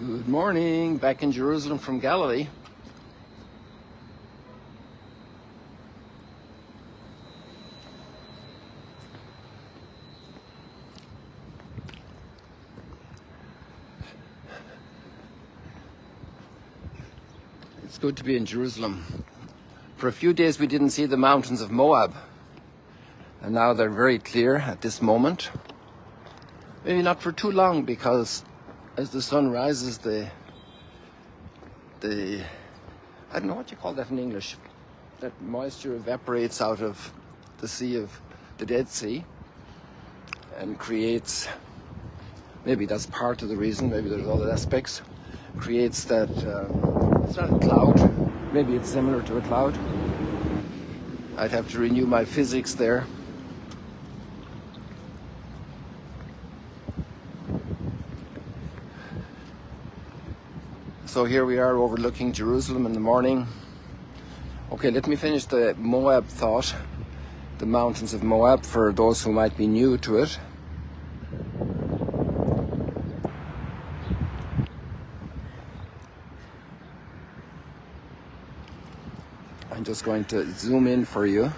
Good morning, back in Jerusalem from Galilee. It's good to be in Jerusalem. For a few days we didn't see the mountains of Moab, and now they're very clear at this moment. Maybe not for too long, because as the sun rises, the I don't know what you call that in English, that moisture evaporates out of the sea of the Dead Sea and creates, maybe that's part of the reason, maybe there's other aspects, creates that, it's not a cloud, maybe it's similar to a cloud. I'd have to renew my physics there. So here we are overlooking Jerusalem in the morning. Okay, let me finish the Moab thought, the mountains of Moab, for those who might be new to it. I'm just going to zoom in for you.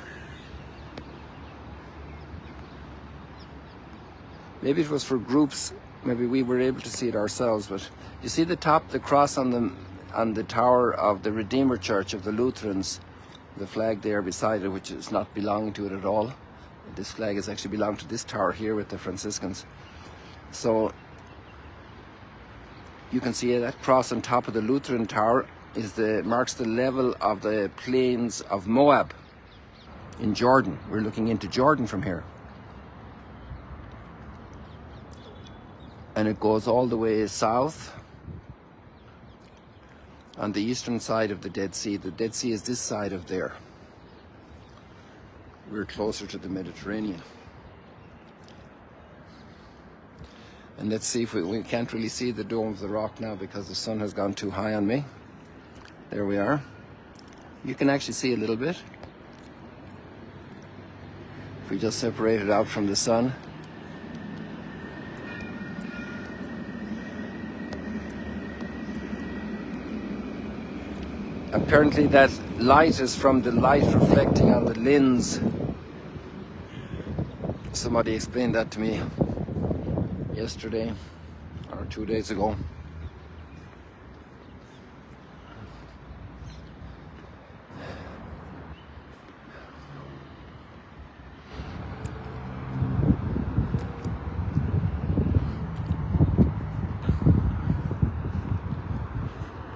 Maybe it was for groups, maybe we were able to see it ourselves, but you see the top, the cross on the tower of the Redeemer Church of the Lutherans, the flag there beside it, which is not belonging to it at all. This flag is actually belonged to this tower here with the Franciscans. So you can see that cross on top of the Lutheran tower marks the level of the plains of Moab in Jordan. We're looking into Jordan from here. And it goes all the way south on the eastern side of the Dead Sea. The Dead Sea is this side of there. We're closer to the Mediterranean. And let's see if we can't really see the dome of the rock now because the sun has gone too high on me. There we are. You can actually see a little bit. If we just separate it out from the sun. Apparently that light is from the light reflecting on the lens. Somebody explained that to me yesterday or 2 days ago.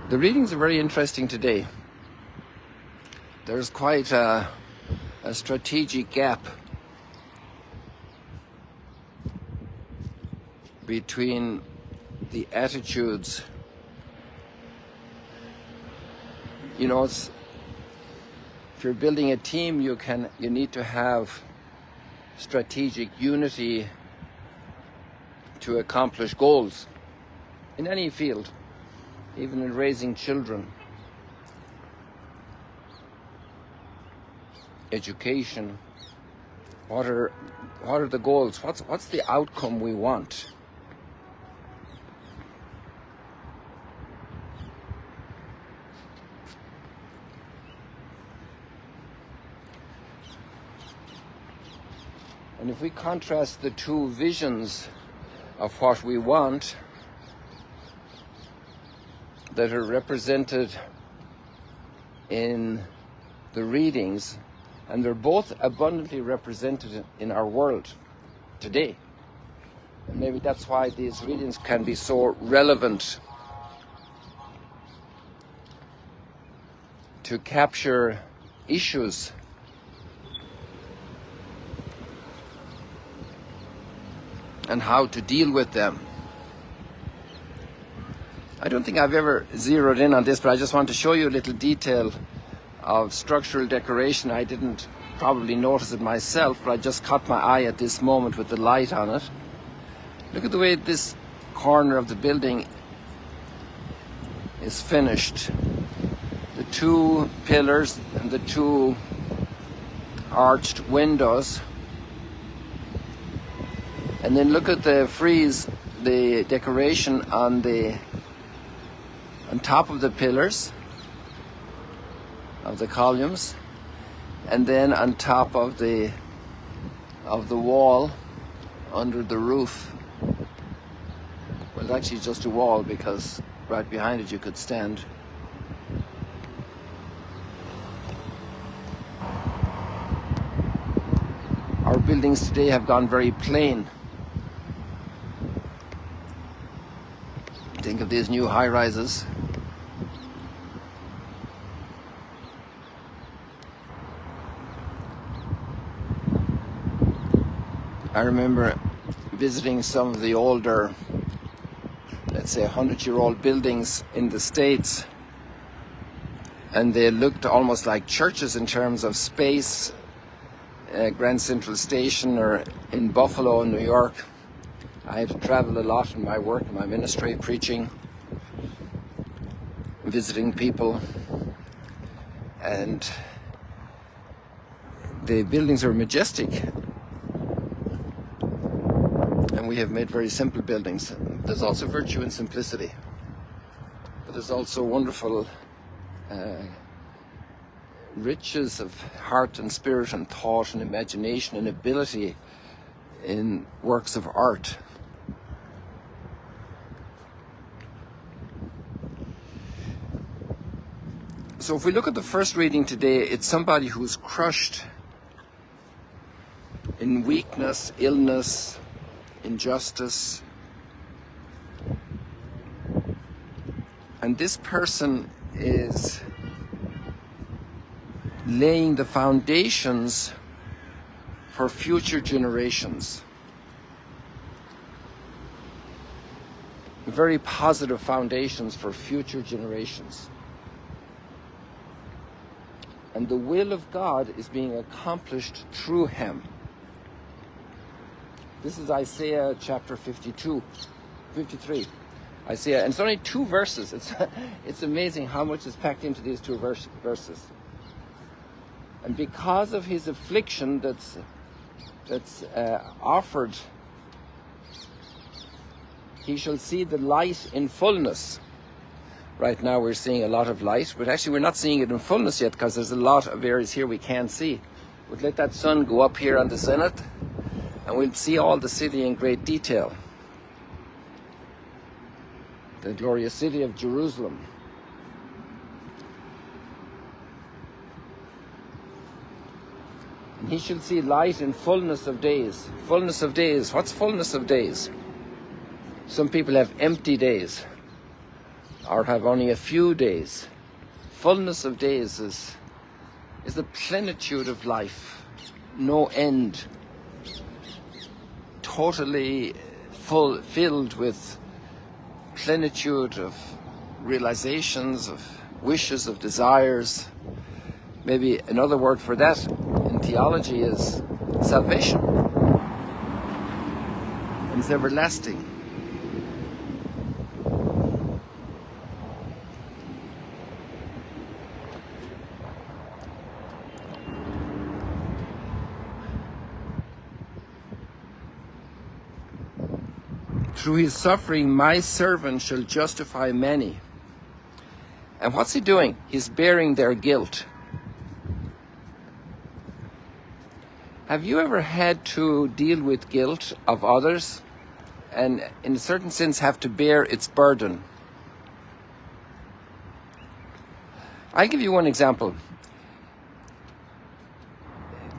The readings are very interesting today. There's quite a strategic gap between the attitudes. You know, if you're building a team, you need to have strategic unity to accomplish goals in any field. Even in raising children, education, what are the goals? What's the outcome we want? And if we contrast the two visions of what we want that are represented in the readings, and they're both abundantly represented in our world today. And maybe that's why these readings can be so relevant to capture issues and how to deal with them. I don't think I've ever zeroed in on this, but I just want to show you a little detail of structural decoration. I didn't probably notice it myself, but I just caught my eye at this moment with the light on it. Look at the way this corner of the building is finished. The two pillars and the two arched windows. And then look at the frieze, the decoration on the on top of the pillars of the columns, and then on top of the wall under the roof. Well, it's actually just a wall, because right behind it you could stand. Our buildings today have gone very plain. Think of these new high-rises. I remember visiting some of the older, let's say 100-year-old buildings in the States, and they looked almost like churches in terms of space. Grand Central Station, or in Buffalo, New York. I had to travel a lot in my work, in my ministry, preaching, visiting people, and the buildings are majestic. And we have made very simple buildings. There's also virtue in simplicity, but there's also wonderful riches of heart and spirit and thought and imagination and ability in works of art. So if we look at the first reading today, it's somebody who's crushed in weakness, illness, injustice. And this person is laying the foundations for future generations. Very positive foundations for future generations. And the will of God is being accomplished through him. This is Isaiah chapter 53. Isaiah, and it's only 2 verses. It's amazing how much is packed into these 2 verses. And because of his affliction that's offered, he shall see the light in fullness. Right now we're seeing a lot of light, but actually we're not seeing it in fullness yet, because there's a lot of areas here we can't see. But let that sun go up here on the zenith, and we'll see all the city in great detail. The glorious city of Jerusalem. And he shall see light in fullness of days. Fullness of days. What's fullness of days? Some people have empty days, or have only a few days. Fullness of days is the plenitude of life, no end, totally filled with plenitude of realizations, of wishes, of desires. Maybe another word for that in theology is salvation. And it's everlasting. Through his suffering, my servant shall justify many. And what's he doing? He's bearing their guilt. Have you ever had to deal with guilt of others, and in a certain sense have to bear its burden? I'll give you one example.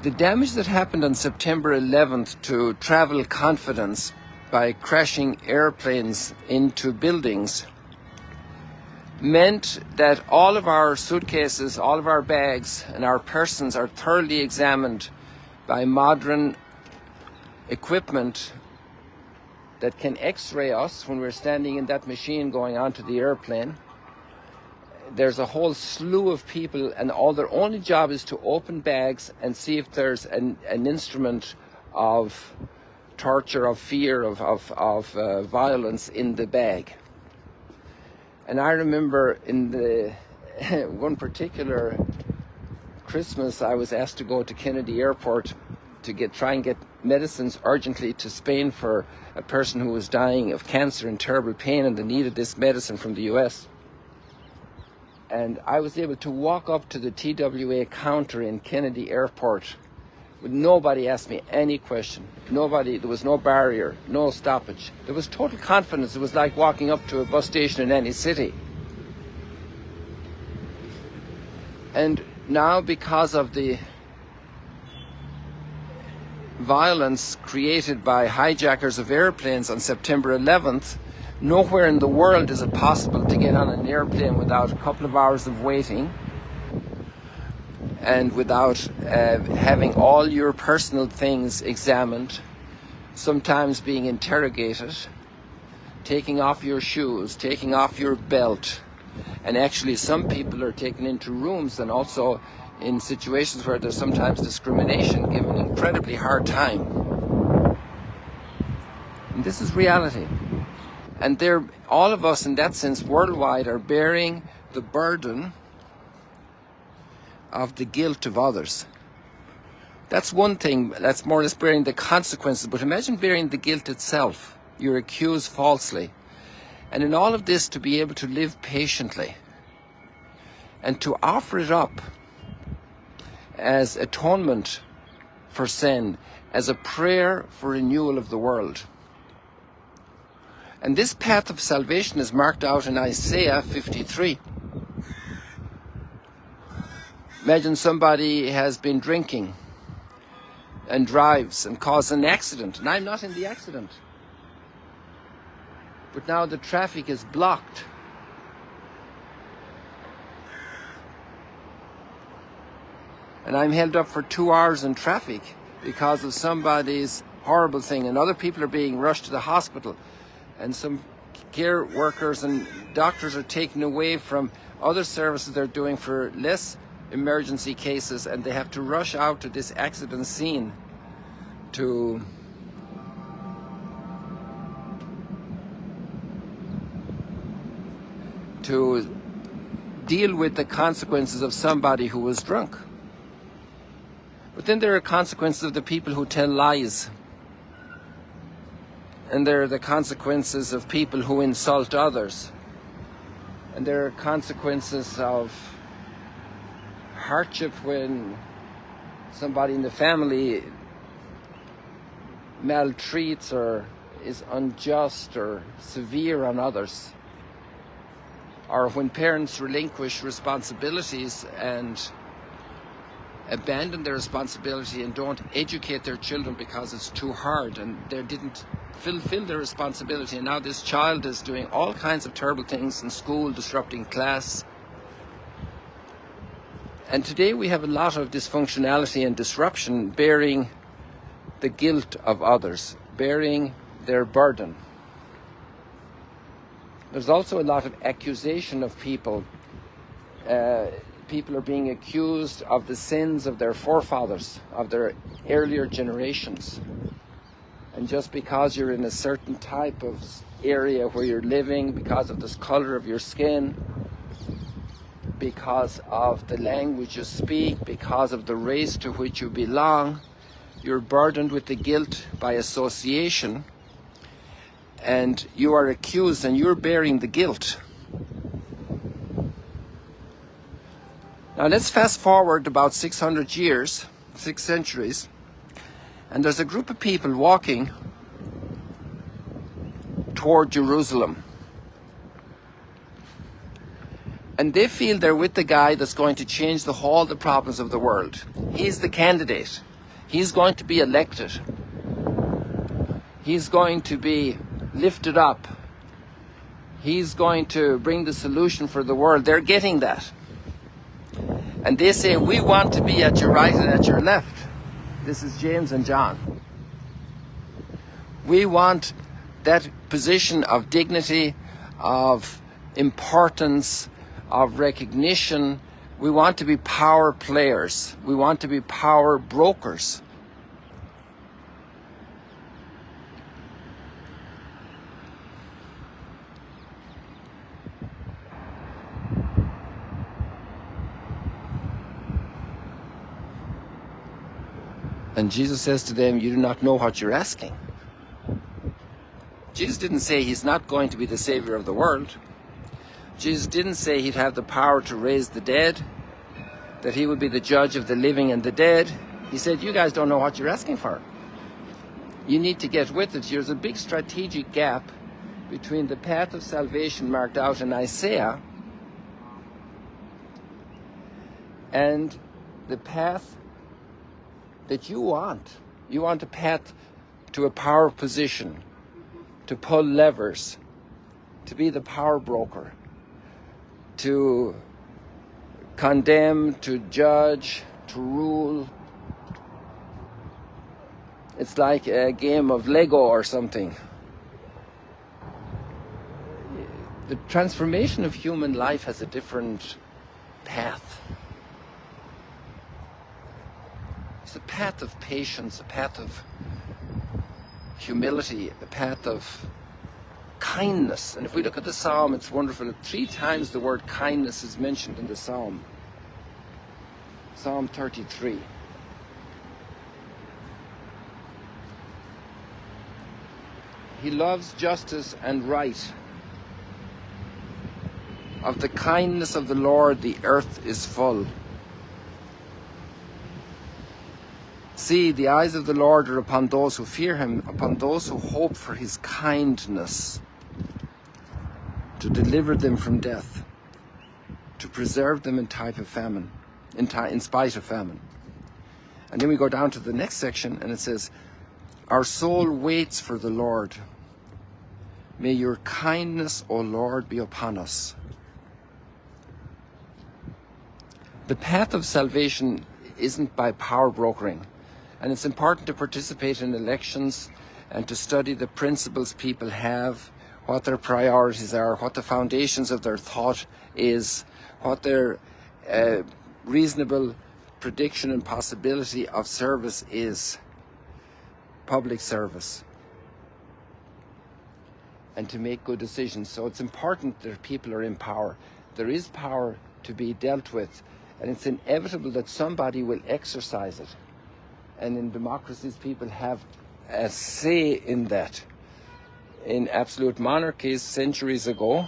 The damage that happened on September 11th to travel confidence by crashing airplanes into buildings meant that all of our suitcases, all of our bags, and our persons are thoroughly examined by modern equipment that can x-ray us when we're standing in that machine going onto the airplane. There's a whole slew of people, and all their only job is to open bags and see if there's an instrument of torture, of fear, of violence in the bag. And I remember in the one particular Christmas, I was asked to go to Kennedy Airport to try and get medicines urgently to Spain for a person who was dying of cancer in terrible pain, and they needed this medicine from the US. And I was able to walk up to the TWA counter in Kennedy Airport with nobody asked me any question. Nobody, there was no barrier, no stoppage. There was total confidence. It was like walking up to a bus station in any city. And now, because of the violence created by hijackers of airplanes on September 11th, nowhere in the world is it possible to get on an airplane without a couple of hours of waiting and without having all your personal things examined, sometimes being interrogated, taking off your shoes, taking off your belt. And actually some people are taken into rooms and also in situations where there's sometimes discrimination, given an incredibly hard time. And this is reality. And all of us in that sense worldwide are bearing the burden of the guilt of others. That's one thing, that's more or less bearing the consequences, but imagine bearing the guilt itself. You're accused falsely. And in all of this, to be able to live patiently and to offer it up as atonement for sin, as a prayer for renewal of the world. And this path of salvation is marked out in Isaiah 53. Imagine somebody has been drinking and drives and causes an accident, and I'm not in the accident. But now the traffic is blocked. And I'm held up for 2 hours in traffic because of somebody's horrible thing, and other people are being rushed to the hospital, and some care workers and doctors are taken away from other services they're doing for less emergency cases, and they have to rush out to this accident scene to deal with the consequences of somebody who was drunk. But then there are consequences of the people who tell lies. And there are the consequences of people who insult others. And there are consequences of hardship when somebody in the family maltreats or is unjust or severe on others. Or when parents relinquish responsibilities and abandon their responsibility and don't educate their children because it's too hard and they didn't fulfill their responsibility, and now this child is doing all kinds of terrible things in school, disrupting class. And today we have a lot of dysfunctionality and disruption, bearing the guilt of others, bearing their burden. There's also a lot of accusation of people. People are being accused of the sins of their forefathers, of their earlier generations. And just because you're in a certain type of area where you're living, because of the color of your skin, because of the language you speak, because of the race to which you belong, you're burdened with the guilt by association, and you are accused and you're bearing the guilt. Now let's fast forward about 600 years, 6 centuries, and there's a group of people walking toward Jerusalem. And they feel they're with the guy that's going to change all the problems of the world. He's the candidate. He's going to be elected. He's going to be lifted up. He's going to bring the solution for the world. They're getting that. And they say, we want to be at your right and at your left. This is James and John. We want that position of dignity, of importance, of recognition. We want to be power players. We want to be power brokers. And Jesus says to them, you do not know what you're asking. Jesus didn't say he's not going to be the savior of the world. Jesus didn't say he'd have the power to raise the dead, that he would be the judge of the living and the dead. He said, you guys don't know what you're asking for. You need to get with it. There's a big strategic gap between the path of salvation marked out in Isaiah and the path that you want. You want a path to a power position, to pull levers, to be the power broker, to condemn, to judge, to rule. It's like a game of Lego or something. The transformation of human life has a different path. It's a path of patience, a path of humility, a path of kindness. And if we look at the psalm, it's wonderful. 3 times the word kindness is mentioned in the psalm. Psalm 33. He loves justice and right. Of the kindness of the Lord, the earth is full. See, the eyes of the Lord are upon those who fear him, upon those who hope for his kindness, to deliver them from death, to preserve them in time of famine, in spite of famine. And then we go down to the next section, and it says, our soul waits for the Lord. May your kindness, O Lord, be upon us. The path of salvation isn't by power brokering. And it's important to participate in elections and to study the principles people have, what their priorities are, what the foundations of their thought is, what their reasonable prediction and possibility of service is, public service, and to make good decisions. So it's important that people are in power. There is power to be dealt with, and it's inevitable that somebody will exercise it. And in democracies, people have a say in that. In absolute monarchies centuries ago,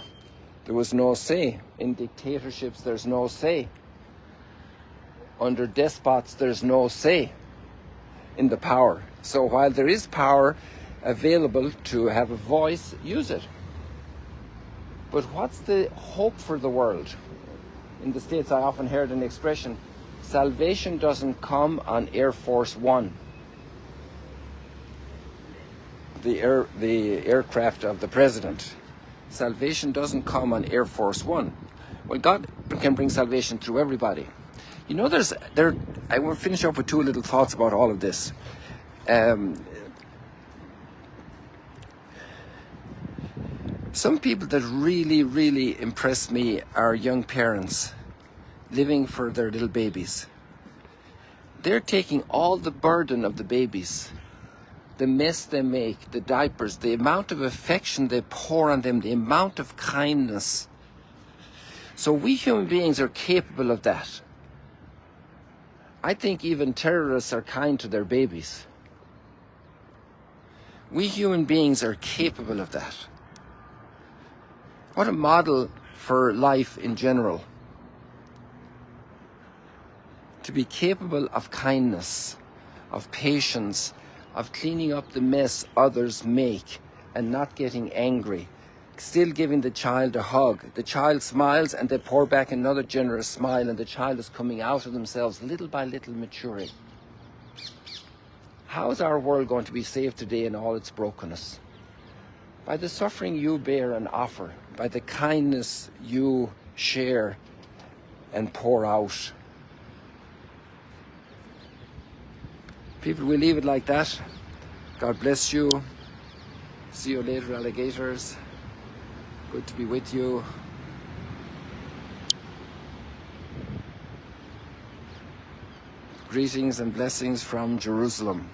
there was no say. In dictatorships, there's no say. Under despots, there's no say in the power. So while there is power available to have a voice, use it. But what's the hope for the world? In the States, I often heard an expression, salvation doesn't come on Air Force One, the aircraft of the president. Salvation doesn't come on Air Force One. Well, God can bring salvation through everybody. You know, I will finish up with 2 little thoughts about all of this. Some people that really, really impress me are young parents living for their little babies. They're taking all the burden of the babies, the mess they make, the diapers, the amount of affection they pour on them, the amount of kindness. So we human beings are capable of that. I think even terrorists are kind to their babies. We human beings are capable of that. What a model for life in general. To be capable of kindness, of patience, of cleaning up the mess others make and not getting angry. Still giving the child a hug. The child smiles and they pour back another generous smile, and the child is coming out of themselves little by little, maturing. How is our world going to be saved today in all its brokenness? By the suffering you bear and offer, by the kindness you share and pour out. People, we leave it like that. God bless you. See you later, alligators. Good to be with you. Greetings and blessings from Jerusalem.